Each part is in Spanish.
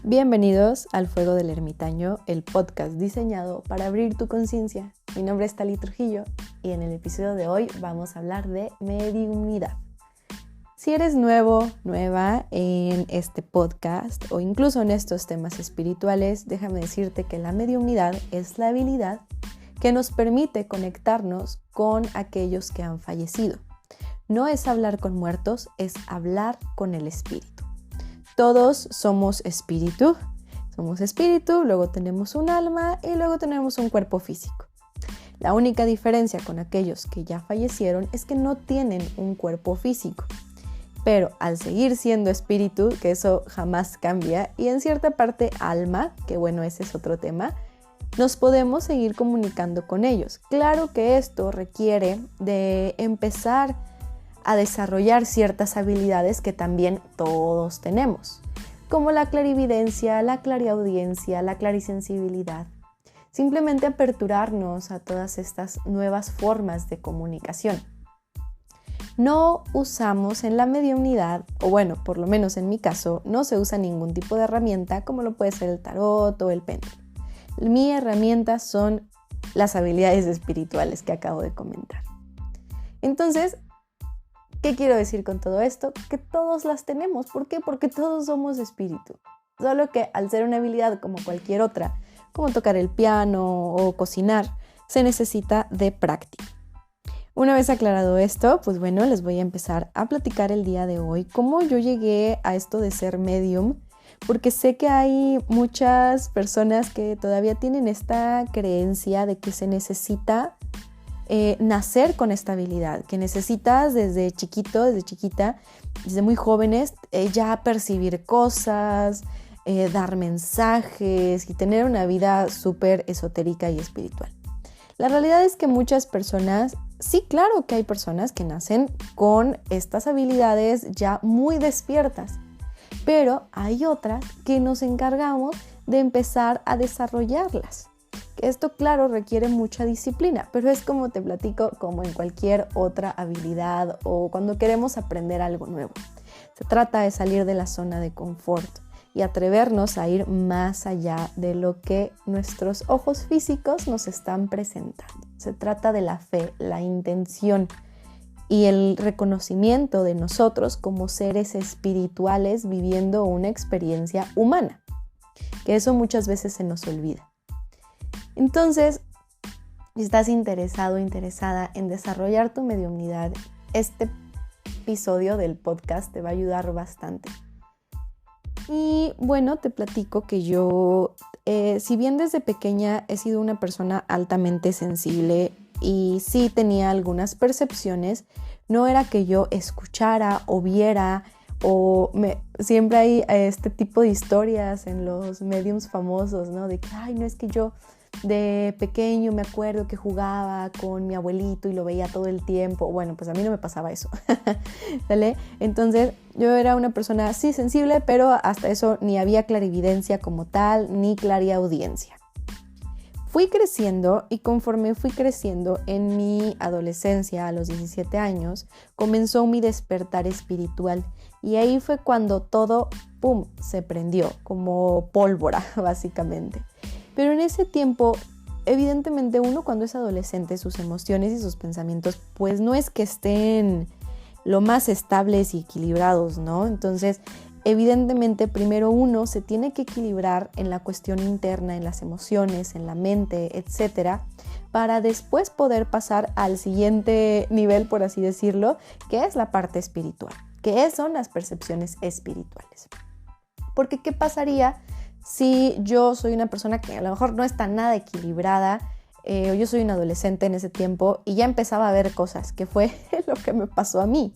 Bienvenidos al Fuego del Ermitaño, el podcast diseñado para abrir tu conciencia. Mi nombre es Tali Trujillo y en el episodio de hoy vamos a hablar de mediumnidad. Si eres nuevo, nueva en este podcast o incluso en estos temas espirituales, déjame decirte que la mediumnidad es la habilidad que nos permite conectarnos con aquellos que han fallecido. No es hablar con muertos, es hablar con el espíritu. Todos somos espíritu, luego tenemos un alma y luego tenemos un cuerpo físico. La única diferencia con aquellos que ya fallecieron es que no tienen un cuerpo físico. Pero al seguir siendo espíritu, que eso jamás cambia, y en cierta parte alma, que bueno, ese es otro tema, nos podemos seguir comunicando con ellos. Claro que esto requiere de empezar a desarrollar ciertas habilidades que también todos tenemos, como la clarividencia, la clariaudiencia, la clarisensibilidad. Simplemente aperturarnos a todas estas nuevas formas de comunicación. No usamos en la mediumnidad, o bueno, por lo menos en mi caso, no se usa ningún tipo de herramienta como lo puede ser el tarot o el péndulo. Mi herramienta son las habilidades espirituales que acabo de comentar. Entonces, ¿qué quiero decir con todo esto? Que todos las tenemos. ¿Por qué? Porque todos somos espíritu. Solo que al ser una habilidad como cualquier otra, como tocar el piano o cocinar, se necesita de práctica. Una vez aclarado esto, pues bueno, les voy a empezar a platicar el día de hoy cómo yo llegué a esto de ser medium, porque sé que hay muchas personas que todavía tienen esta creencia de que se necesita nacer con esta habilidad, que necesitas desde chiquito, desde chiquita, desde muy jóvenes, ya percibir cosas, dar mensajes y tener una vida súper esotérica y espiritual. La realidad es que muchas personas, sí, claro que hay personas que nacen con estas habilidades ya muy despiertas, pero hay otras que nos encargamos de empezar a desarrollarlas. Esto, claro, requiere mucha disciplina, pero es como te platico, como en cualquier otra habilidad o cuando queremos aprender algo nuevo. Se trata de salir de la zona de confort y atrevernos a ir más allá de lo que nuestros ojos físicos nos están presentando. Se trata de la fe, la intención y el reconocimiento de nosotros como seres espirituales viviendo una experiencia humana, que eso muchas veces se nos olvida. Entonces, si estás interesado o interesada en desarrollar tu mediumnidad, este episodio del podcast te va a ayudar bastante. Y bueno, te platico que yo, si bien desde pequeña he sido una persona altamente sensible y sí tenía algunas percepciones, no era que yo escuchara o viera siempre hay este tipo de historias en los mediums famosos, ¿no? De que, no es que yo de pequeño me acuerdo que jugaba con mi abuelito y lo veía todo el tiempo. Bueno, pues a mí no me pasaba eso, ¿vale? Entonces yo era una persona sí sensible, pero hasta eso ni había clarividencia como tal, ni clariaudiencia. Fui creciendo y conforme fui creciendo en mi adolescencia, a los 17 años, comenzó mi despertar espiritual y ahí fue cuando todo, ¡pum!, se prendió como pólvora, básicamente. Pero en ese tiempo, evidentemente uno cuando es adolescente, sus emociones y sus pensamientos, pues no es que estén lo más estables y equilibrados, ¿no? Entonces, evidentemente, primero uno se tiene que equilibrar en la cuestión interna, en las emociones, en la mente, etcétera, para después poder pasar al siguiente nivel, por así decirlo, que es la parte espiritual, que son las percepciones espirituales. Porque, ¿qué pasaría si yo soy una persona que a lo mejor no está nada equilibrada, o yo soy un adolescente en ese tiempo y ya empezaba a ver cosas, que fue lo que me pasó a mí,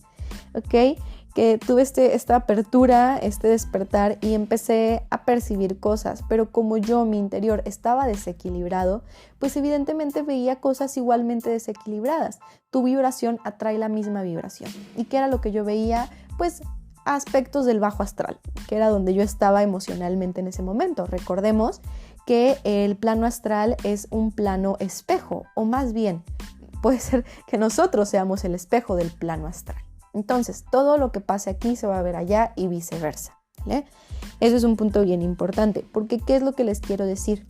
¿ok? Que tuve esta apertura, este despertar y empecé a percibir cosas, pero como mi interior estaba desequilibrado, pues evidentemente veía cosas igualmente desequilibradas. Tu vibración atrae la misma vibración. ¿Y qué era lo que yo veía? Pues aspectos del bajo astral, que era donde yo estaba emocionalmente en ese momento. Recordemos que el plano astral es un plano espejo, o más bien puede ser que nosotros seamos el espejo del plano astral. Entonces, todo lo que pase aquí se va a ver allá y viceversa, ¿vale? Eso es un punto bien importante, porque ¿qué es lo que les quiero decir?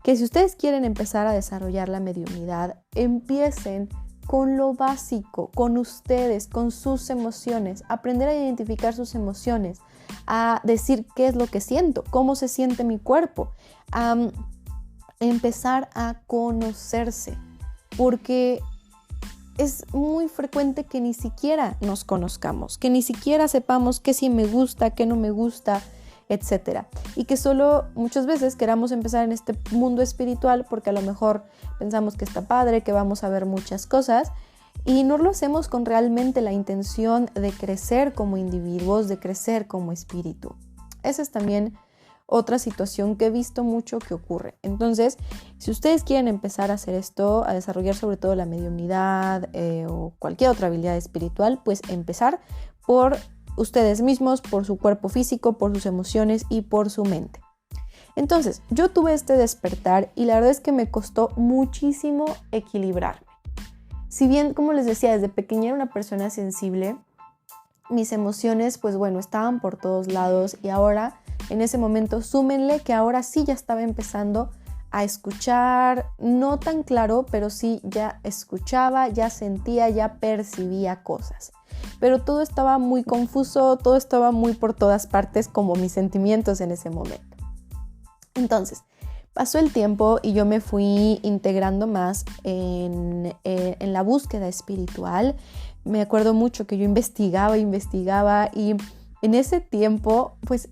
Que si ustedes quieren empezar a desarrollar la mediunidad, empiecen con lo básico, con ustedes, con sus emociones, aprender a identificar sus emociones, a decir qué es lo que siento, cómo se siente mi cuerpo, a empezar a conocerse, porque es muy frecuente que ni siquiera nos conozcamos, que ni siquiera sepamos qué sí me gusta, qué no me gusta, etcétera. Y que solo muchas veces queramos empezar en este mundo espiritual porque a lo mejor pensamos que está padre, que vamos a ver muchas cosas y no lo hacemos con realmente la intención de crecer como individuos, de crecer como espíritu. Esa es también otra situación que he visto mucho que ocurre. Entonces, si ustedes quieren empezar a hacer esto, a desarrollar sobre todo la mediunidad o cualquier otra habilidad espiritual, pues empezar por ustedes mismos, por su cuerpo físico, por sus emociones y por su mente. Entonces, yo tuve este despertar y la verdad es que me costó muchísimo equilibrarme. Si bien, como les decía, desde pequeña era una persona sensible, mis emociones, pues bueno, estaban por todos lados y ahora, en ese momento, súmenle que ahora sí ya estaba empezando a escuchar, no tan claro, pero sí ya escuchaba, ya sentía, ya percibía cosas. Pero todo estaba muy confuso, todo estaba muy por todas partes como mis sentimientos en ese momento. Entonces, pasó el tiempo y yo me fui integrando más en la búsqueda espiritual. Me acuerdo mucho que yo investigaba y en ese tiempo, pues,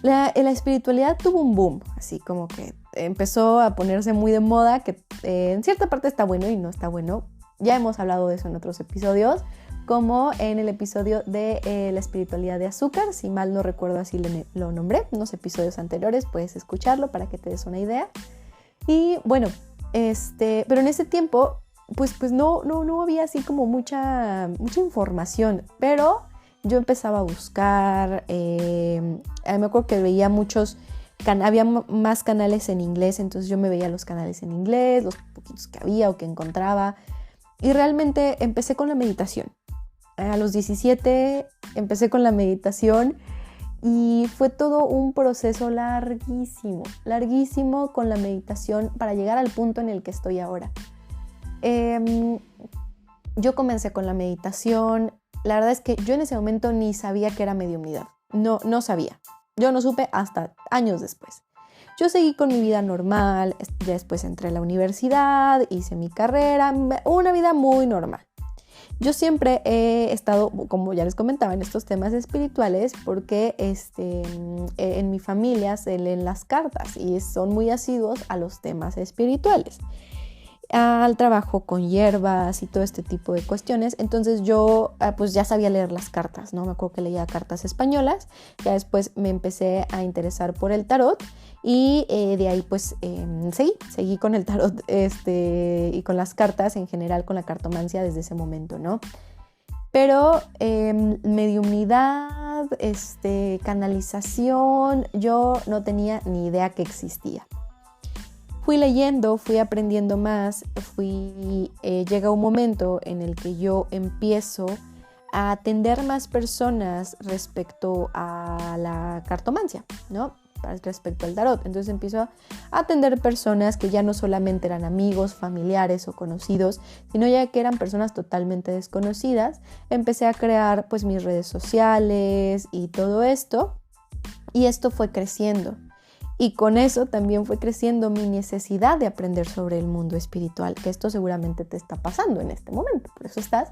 la espiritualidad tuvo un boom, así como que empezó a ponerse muy de moda, que en cierta parte está bueno y no está bueno. Ya hemos hablado de eso en otros episodios, como en el episodio de la espiritualidad de azúcar, si mal no recuerdo así lo nombré, unos episodios anteriores, puedes escucharlo para que te des una idea. Y bueno, pero en ese tiempo, pues no había así como mucha información, pero yo empezaba a buscar, me acuerdo que veía había más canales en inglés, entonces yo me veía los canales en inglés, los poquitos que había o que encontraba, y realmente empecé con la meditación. A los 17 empecé con la meditación y fue todo un proceso larguísimo con la meditación para llegar al punto en el que estoy ahora. Yo comencé con la meditación. La verdad es que yo en ese momento ni sabía que era mediumnidad. No sabía. Yo no supe hasta años después. Yo seguí con mi vida normal. Ya después entré a la universidad, hice mi carrera, una vida muy normal. Yo siempre he estado, como ya les comentaba, en estos temas espirituales porque en mi familia se leen las cartas y son muy asiduos a los temas espirituales, al trabajo con hierbas y todo este tipo de cuestiones. Entonces yo pues ya sabía leer las cartas, ¿no? Me acuerdo que leía cartas españolas, ya después me empecé a interesar por el tarot y de ahí pues seguí con el tarot y con las cartas en general, con la cartomancia desde ese momento, ¿no? Pero mediumnidad, canalización, yo no tenía ni idea que existía. Fui leyendo, fui aprendiendo más, llega un momento en el que yo empiezo a atender más personas respecto a la cartomancia, ¿no? Respecto al tarot. Entonces empiezo a atender personas que ya no solamente eran amigos, familiares o conocidos, sino ya que eran personas totalmente desconocidas. Empecé a crear pues mis redes sociales y todo esto, y esto fue creciendo. Y con eso también fue creciendo mi necesidad de aprender sobre el mundo espiritual, que esto seguramente te está pasando en este momento, por eso estás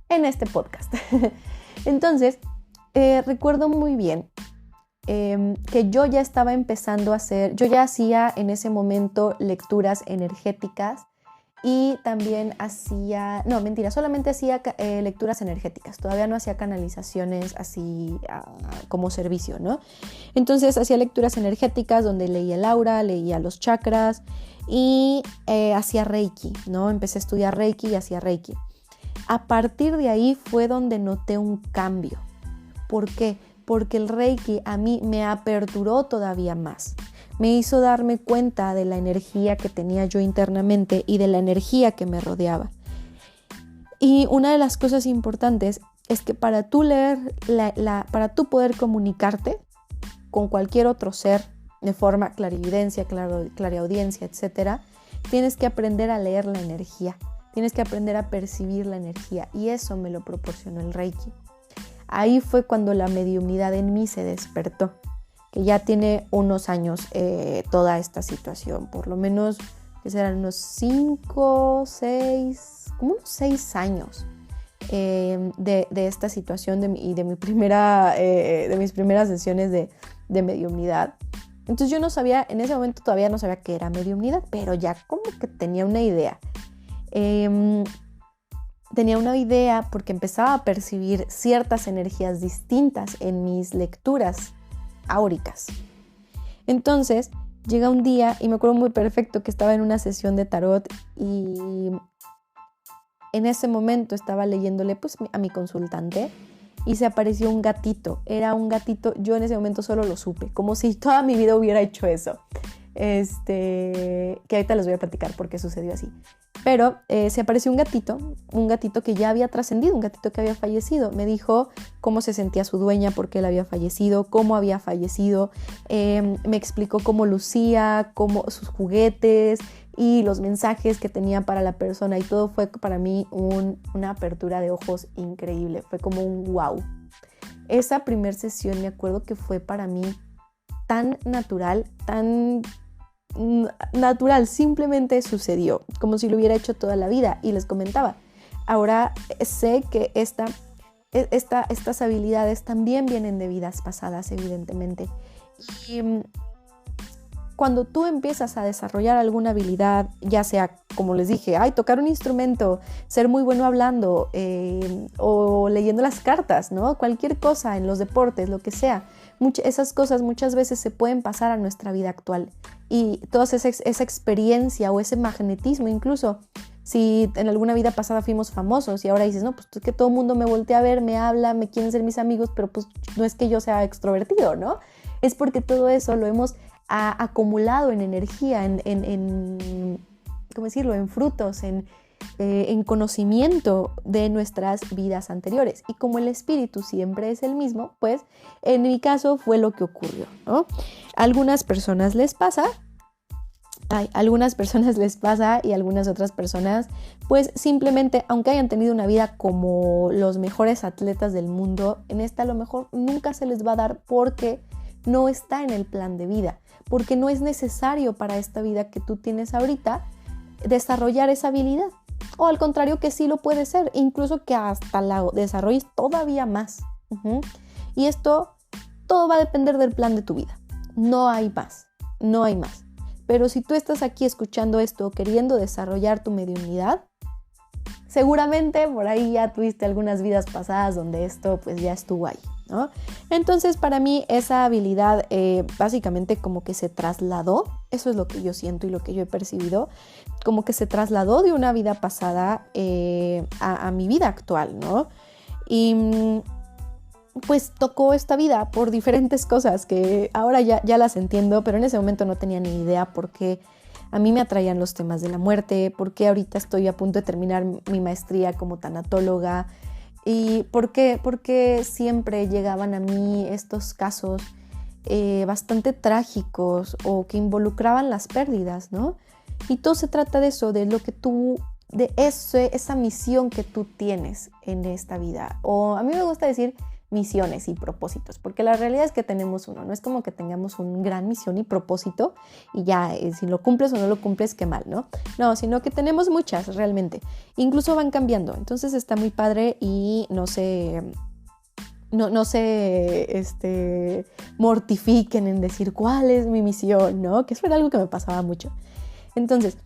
en este podcast. Entonces, recuerdo muy bien que yo ya estaba empezando a yo ya hacía en ese momento lecturas energéticas y también solamente hacía lecturas energéticas, todavía no hacía canalizaciones así como servicio, ¿no? Entonces hacía lecturas energéticas donde leía el aura, leía los chakras y hacía Reiki, ¿no? Empecé a estudiar Reiki y hacía Reiki. A partir de ahí fue donde noté un cambio. ¿Por qué? Porque el Reiki a mí me aperturó todavía más. Me hizo darme cuenta de la energía que tenía yo internamente y de la energía que me rodeaba. Y una de las cosas importantes es que para tú poder comunicarte, con cualquier otro ser de forma clarividencia, clariaudiencia, etc., tienes que aprender a leer la energía, tienes que aprender a percibir la energía, y eso me lo proporcionó el Reiki. Ahí fue cuando la mediumnidad en mí se despertó, que ya tiene unos años toda esta situación, por lo menos que serán unos 5, 6, como unos 6 años de esta situación de mis primeras sesiones de mediumnidad. Entonces yo no sabía, en ese momento todavía no sabía qué era mediumnidad, pero ya como que tenía una idea. Tenía una idea porque empezaba a percibir ciertas energías distintas en mis lecturas áuricas. Entonces llega un día y me acuerdo muy perfecto que estaba en una sesión de tarot y en ese momento estaba leyéndole pues a mi consultante y se apareció un gatito. Era un gatito, yo en ese momento solo lo supe, como si toda mi vida hubiera hecho eso. Que ahorita les voy a platicar por qué sucedió así. Pero se apareció un gatito que ya había trascendido, un gatito que había fallecido. Me dijo cómo se sentía su dueña, por qué él había fallecido, cómo había fallecido. Me explicó cómo lucía, cómo sus juguetes y los mensajes que tenía para la persona. Y todo fue para mí una apertura de ojos increíble. Fue como un wow. Esa primera sesión me acuerdo que fue para mí tan natural, simplemente sucedió, como si lo hubiera hecho toda la vida. Y les comentaba, ahora sé que estas habilidades también vienen de vidas pasadas, evidentemente. Y cuando tú empiezas a desarrollar alguna habilidad, ya sea, como les dije, tocar un instrumento, ser muy bueno hablando, o leyendo las cartas, ¿no? Cualquier cosa, en los deportes, lo que sea. Esas cosas muchas veces se pueden pasar a nuestra vida actual, y toda esa experiencia o ese magnetismo, incluso si en alguna vida pasada fuimos famosos y ahora dices, no, pues es que todo el mundo me voltea a ver, me habla, me quieren ser mis amigos, pero pues no es que yo sea extrovertido, ¿no? Es porque todo eso lo hemos acumulado en energía, ¿cómo decirlo? En frutos, en conocimiento de nuestras vidas anteriores. Y como el espíritu siempre es el mismo, pues en mi caso fue lo que ocurrió, ¿no? A algunas personas les pasa y algunas otras personas pues simplemente, aunque hayan tenido una vida como los mejores atletas del mundo, en esta a lo mejor nunca se les va a dar porque no está en el plan de vida, porque no es necesario para esta vida que tú tienes ahorita desarrollar esa habilidad. O al contrario, que sí lo puede ser, incluso que hasta la desarrolles todavía más. Y esto todo va a depender del plan de tu vida. No hay más. Pero si tú estás aquí escuchando esto, queriendo desarrollar tu mediunidad, seguramente por ahí ya tuviste algunas vidas pasadas donde esto pues ya estuvo ahí, ¿no? Entonces para mí esa habilidad básicamente como que se trasladó, eso es lo que yo siento y lo que yo he percibido, como que se trasladó de una vida pasada a mi vida actual, ¿no? Y pues tocó esta vida por diferentes cosas que ahora ya las entiendo, pero en ese momento no tenía ni idea por qué a mí me atraían los temas de la muerte, por qué ahorita estoy a punto de terminar mi maestría como tanatóloga y por qué siempre llegaban a mí estos casos bastante trágicos o que involucraban las pérdidas, ¿no? Y todo se trata de eso, de lo que tú, de esa misión que tú tienes en esta vida. O a mí me gusta decir misiones y propósitos, porque la realidad es que tenemos uno, no es como que tengamos una gran misión y propósito y ya, si lo cumples o no lo cumples, qué mal, ¿no? No, sino que tenemos muchas realmente, incluso van cambiando, entonces está muy padre y no se mortifiquen en decir cuál es mi misión, ¿no? Que eso era algo que me pasaba mucho. Entonces,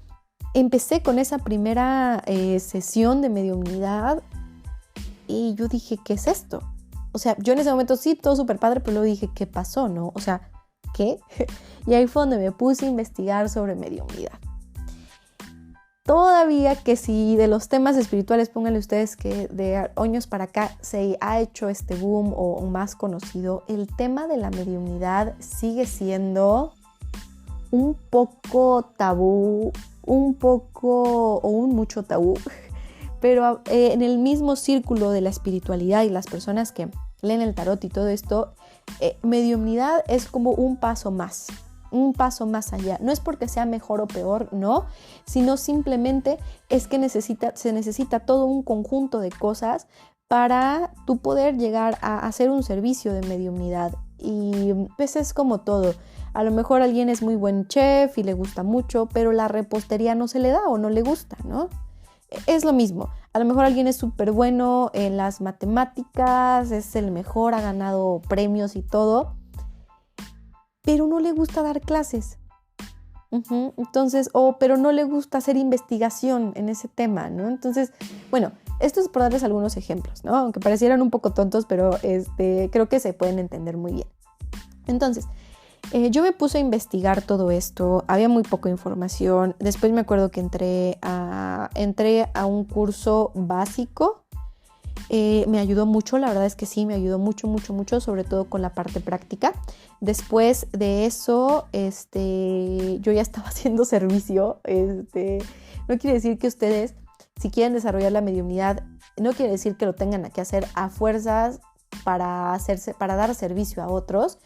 empecé con esa primera sesión de mediumnidad y yo dije, ¿qué es esto? O sea, yo en ese momento sí, todo súper padre, pero luego dije, ¿qué pasó, no? O sea, ¿qué? Y ahí fue donde me puse a investigar sobre mediumnidad. Todavía que si de los temas espirituales, pónganle ustedes que de años para acá se ha hecho este boom o más conocido, el tema de la mediumnidad sigue siendo un poco tabú, mucho tabú, pero en el mismo círculo de la espiritualidad y las personas que leen el tarot y todo esto, mediumnidad es como un paso más allá. No es porque sea mejor o peor, no, sino simplemente es que se necesita todo un conjunto de cosas para tú poder llegar a hacer un servicio de mediumnidad. Y pues es como todo. A lo mejor alguien es muy buen chef y le gusta mucho, pero la repostería no se le da o no le gusta, ¿no? Es lo mismo. A lo mejor alguien es súper bueno en las matemáticas, es el mejor, ha ganado premios y todo, pero no le gusta dar clases. Entonces, pero no le gusta hacer investigación en ese tema, ¿no? Entonces, bueno, esto es por darles algunos ejemplos, ¿no? Aunque parecieran un poco tontos, pero creo que se pueden entender muy bien. Entonces, yo me puse a investigar todo esto, había muy poca información. Después me acuerdo que entré a un curso básico. Me ayudó mucho, la verdad es que sí, me ayudó mucho, sobre todo con la parte práctica. Después de eso, yo ya estaba haciendo servicio. No quiere decir que ustedes, si quieren desarrollar la mediumnidad, no quiere decir que lo tengan que hacer a fuerzas para dar servicio a otros.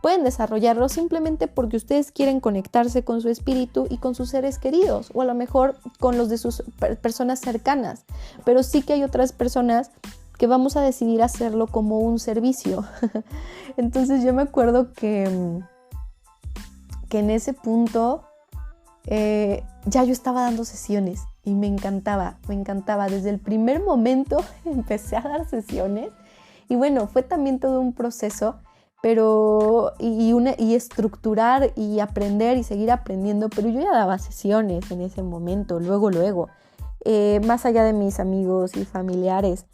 Pueden desarrollarlo simplemente porque ustedes quieren conectarse con su espíritu y con sus seres queridos, o a lo mejor con los de sus personas cercanas. Pero sí que hay otras personas que vamos a decidir hacerlo como un servicio. Entonces yo me acuerdo que en ese punto ya yo estaba dando sesiones y me encantaba. Desde el primer momento empecé a dar sesiones y bueno, fue también todo un proceso, pero y estructurar y aprender y seguir aprendiendo, pero yo ya daba sesiones en ese momento, luego, más allá de mis amigos y familiares,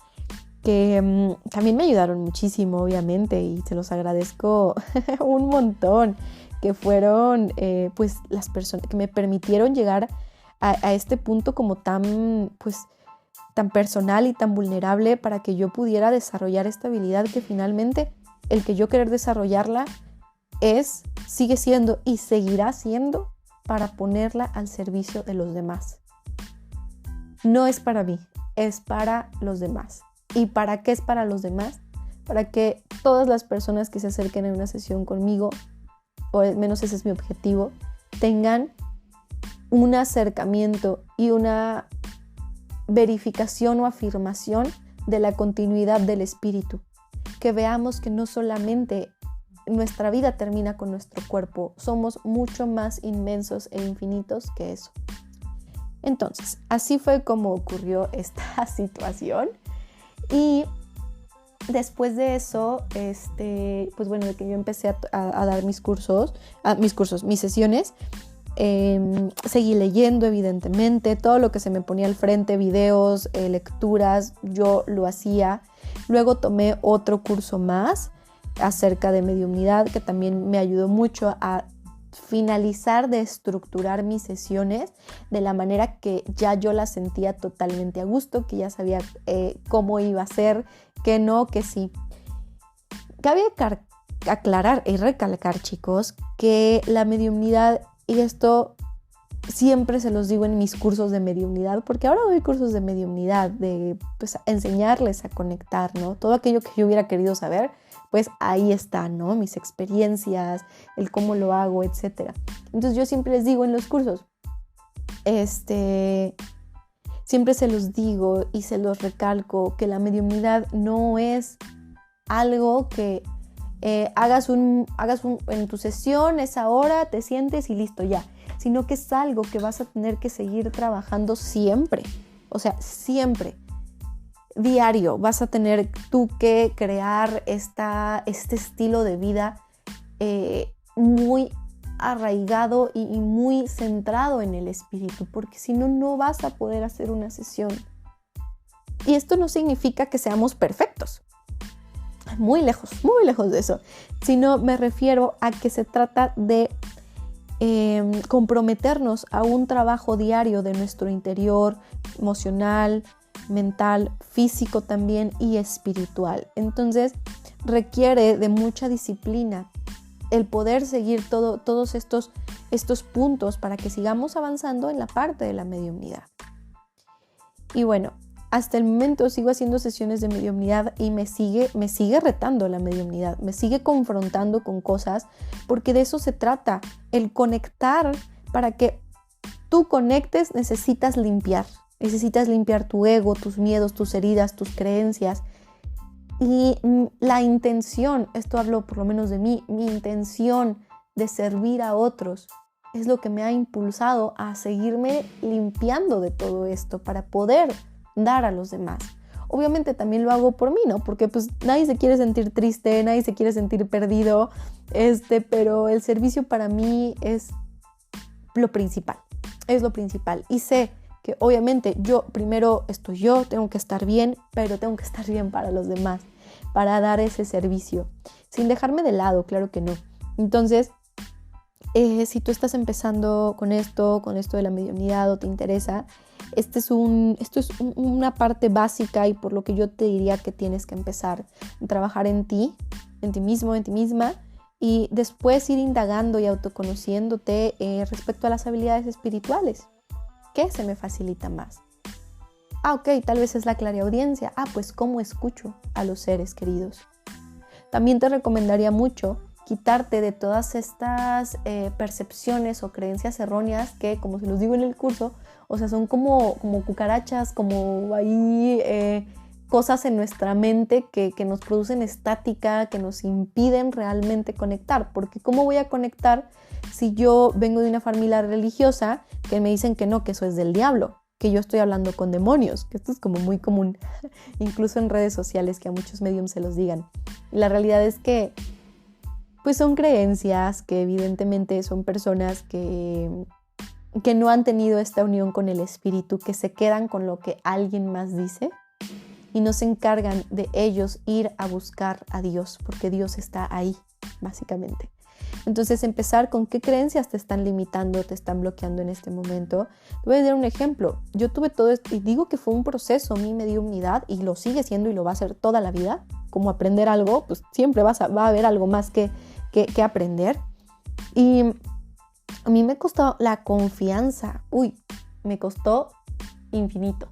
que también me ayudaron muchísimo, obviamente, y se los agradezco un montón, que fueron pues las personas que me permitieron llegar a este punto como tan personal y tan vulnerable para que yo pudiera desarrollar esta habilidad que finalmente el que yo querer desarrollarla sigue siendo y seguirá siendo para ponerla al servicio de los demás. No es para mí, es para los demás. ¿Y para qué es para los demás? Para que todas las personas que se acerquen a una sesión conmigo, o al menos ese es mi objetivo, tengan un acercamiento y una verificación o afirmación de la continuidad del espíritu. Que veamos que no solamente nuestra vida termina con nuestro cuerpo, somos mucho más inmensos e infinitos que eso. Entonces, así fue como ocurrió esta situación. Y después de eso, pues bueno, de que yo empecé a dar mis sesiones, seguí leyendo, evidentemente, todo lo que se me ponía al frente, videos, lecturas, yo lo hacía. Luego tomé otro curso más acerca de mediumnidad, que también me ayudó mucho a finalizar de estructurar mis sesiones de la manera que ya yo las sentía totalmente a gusto, que ya sabía cómo iba a ser, que no, que sí. Cabe aclarar y recalcar, chicos, que la mediumnidad, y esto siempre se los digo en mis cursos de mediumnidad, porque ahora doy cursos de mediumnidad, de enseñarles a conectar, ¿no? Todo aquello que yo hubiera querido saber, pues ahí está, ¿no? Mis experiencias, el cómo lo hago, etc. Entonces yo siempre les digo en los cursos, siempre se los digo y se los recalco que la mediumnidad no es algo que hagas en tu sesión, esa hora, te sientes y listo, ya. Sino que es algo que vas a tener que seguir trabajando siempre. O sea, siempre. Diario vas a tener tú que crear este estilo de vida muy arraigado y muy centrado en el espíritu, porque si no, no vas a poder hacer una sesión. Y esto no significa que seamos perfectos. Muy lejos de eso. Sino me refiero a que se trata de comprometernos a un trabajo diario de nuestro interior, emocional, mental, físico también y espiritual. Entonces requiere de mucha disciplina el poder seguir todos estos puntos para que sigamos avanzando en la parte de la mediumnidad. Y bueno, hasta el momento sigo haciendo sesiones de mediumnidad y me sigue retando la mediumnidad, me sigue confrontando con cosas, porque de eso se trata, el conectar. Para que tú conectes necesitas limpiar tu ego, tus miedos, tus heridas, tus creencias. Y la intención, esto hablo por lo menos de mí, mi intención de servir a otros es lo que me ha impulsado a seguirme limpiando de todo esto para poder dar a los demás. Obviamente también lo hago por mí, ¿no? Porque pues nadie se quiere sentir triste, nadie se quiere sentir perdido, pero el servicio para mí es lo principal, y sé que obviamente primero tengo que estar bien, pero tengo que estar bien para los demás, para dar ese servicio, sin dejarme de lado, claro que no. Entonces, si tú estás empezando con esto de la mediunidad o te interesa, esto es una parte básica y por lo que yo te diría que tienes que empezar a trabajar en ti mismo, en ti misma, y después ir indagando y autoconociéndote respecto a las habilidades espirituales. ¿Qué se me facilita más? Ok, tal vez es la clariaudiencia. Pues ¿cómo escucho a los seres queridos? También te recomendaría mucho quitarte de todas estas percepciones o creencias erróneas que, como se los digo en el curso, o sea, son como cucarachas, como ahí cosas en nuestra mente que nos producen estática, que nos impiden realmente conectar. Porque ¿cómo voy a conectar si yo vengo de una familia religiosa que me dicen que no, que eso es del diablo, que yo estoy hablando con demonios? Que esto es como muy común, incluso en redes sociales, que a muchos mediums se los digan. Y la realidad es que pues son creencias, que evidentemente son personas que no han tenido esta unión con el espíritu, que se quedan con lo que alguien más dice y no se encargan de ellos ir a buscar a Dios, porque Dios está ahí, básicamente. Entonces, empezar con qué creencias te están limitando, te están bloqueando en este momento. Te voy a dar un ejemplo. Yo tuve todo esto y digo que fue un proceso, mi mediumnidad, y lo sigue siendo y lo va a ser toda la vida. Como aprender algo, pues siempre va a haber algo más que aprender. Y a mí me costó la confianza. Me costó infinito.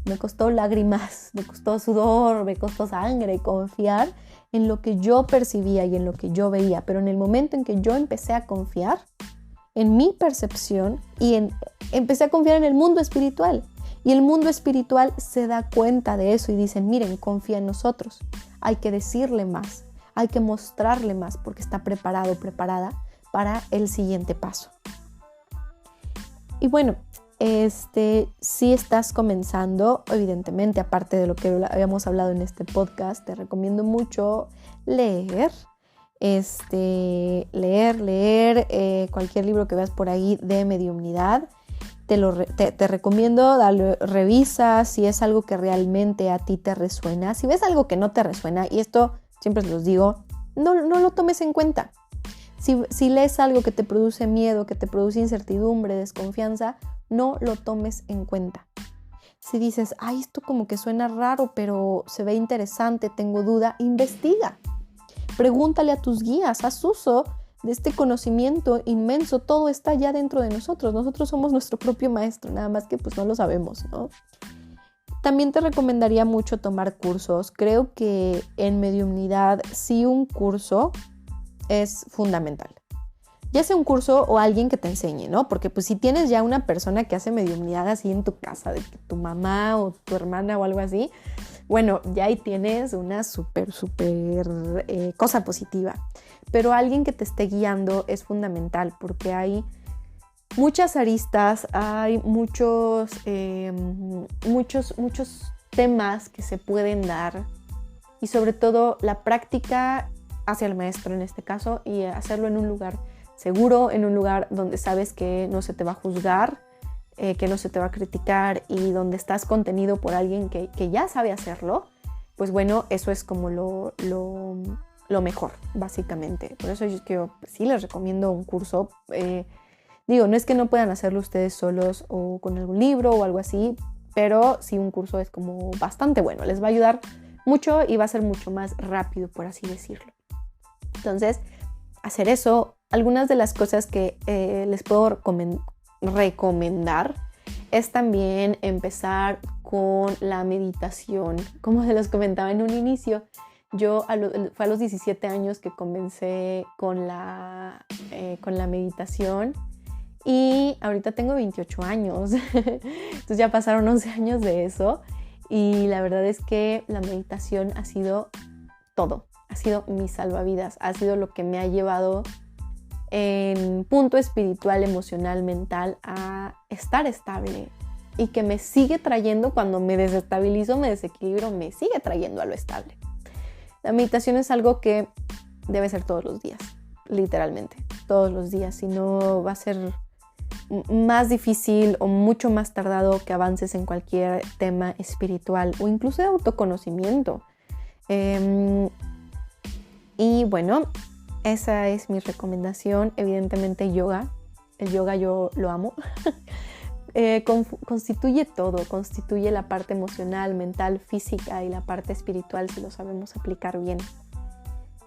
Me costó lágrimas, me costó sudor, me costó sangre confiar en lo que yo percibía y en lo que yo veía. Pero en el momento en que yo empecé a confiar en mi percepción empecé a confiar en el mundo espiritual. Y el mundo espiritual se da cuenta de eso y dicen, miren, confía en nosotros. Hay que decirle más, hay que mostrarle más porque está preparado, preparada para el siguiente paso. Y bueno, si estás comenzando, evidentemente, aparte de lo que habíamos hablado en este podcast, te recomiendo mucho leer. Leer cualquier libro que veas por ahí de mediumnidad. Te recomiendo, revisa si es algo que realmente a ti te resuena. Si ves algo que no te resuena, y esto siempre los digo, no lo tomes en cuenta. Si lees algo que te produce miedo, que te produce incertidumbre, desconfianza, no lo tomes en cuenta. Si dices, esto como que suena raro, pero se ve interesante, tengo duda, investiga. Pregúntale a tus guías, haz uso de este conocimiento inmenso. Todo está ya dentro de nosotros. Nosotros somos nuestro propio maestro, nada más que pues no lo sabemos, ¿no? También te recomendaría mucho tomar cursos. Creo que en mediumnidad sí un curso es fundamental. Ya sea un curso o alguien que te enseñe, ¿no? Porque pues si tienes ya una persona que hace mediumnidad así en tu casa, de que tu mamá o tu hermana o algo así, bueno, ya ahí tienes una súper cosa positiva. Pero alguien que te esté guiando es fundamental porque hay muchas aristas, hay muchos temas que se pueden dar y sobre todo la práctica hacia el maestro en este caso y hacerlo en un lugar seguro, en un lugar donde sabes que no se te va a juzgar, que no se te va a criticar y donde estás contenido por alguien que ya sabe hacerlo, pues bueno, eso es como lo mejor, básicamente. Por eso yo sí les recomiendo un curso. No es que no puedan hacerlo ustedes solos o con algún libro o algo así, pero sí un curso es como bastante bueno. Les va a ayudar mucho y va a ser mucho más rápido, por así decirlo. Entonces, hacer eso. Algunas de las cosas que les puedo recomendar es también empezar con la meditación. Como se los comentaba en un inicio, fue a los 17 años que comencé con la meditación y ahorita tengo 28 años. Entonces ya pasaron 11 años de eso y la verdad es que la meditación ha sido todo. Ha sido mi salvavidas, ha sido lo que me ha llevado en punto espiritual, emocional, mental a estar estable y que me sigue trayendo cuando me desestabilizo, me desequilibro, me sigue trayendo a lo estable. La meditación es algo que debe ser todos los días, literalmente, todos los días, si no va a ser más difícil o mucho más tardado que avances en cualquier tema espiritual o incluso de autoconocimiento. Y bueno, esa es mi recomendación. Evidentemente yoga. El yoga yo lo amo. Constituye todo. Constituye la parte emocional, mental, física y la parte espiritual si lo sabemos aplicar bien.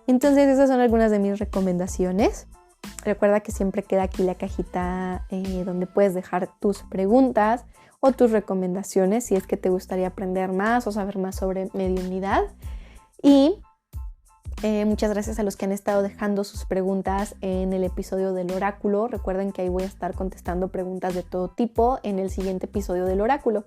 Entonces esas son algunas de mis recomendaciones. Recuerda que siempre queda aquí la cajita donde puedes dejar tus preguntas o tus recomendaciones si es que te gustaría aprender más o saber más sobre mediunidad. Y muchas gracias a los que han estado dejando sus preguntas en el episodio del oráculo. Recuerden que ahí voy a estar contestando preguntas de todo tipo en el siguiente episodio del oráculo.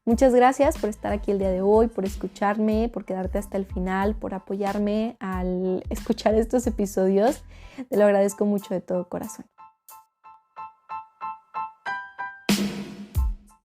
Muchas gracias por estar aquí el día de hoy, por escucharme, por quedarte hasta el final, por apoyarme al escuchar estos episodios. Te lo agradezco mucho de todo corazón.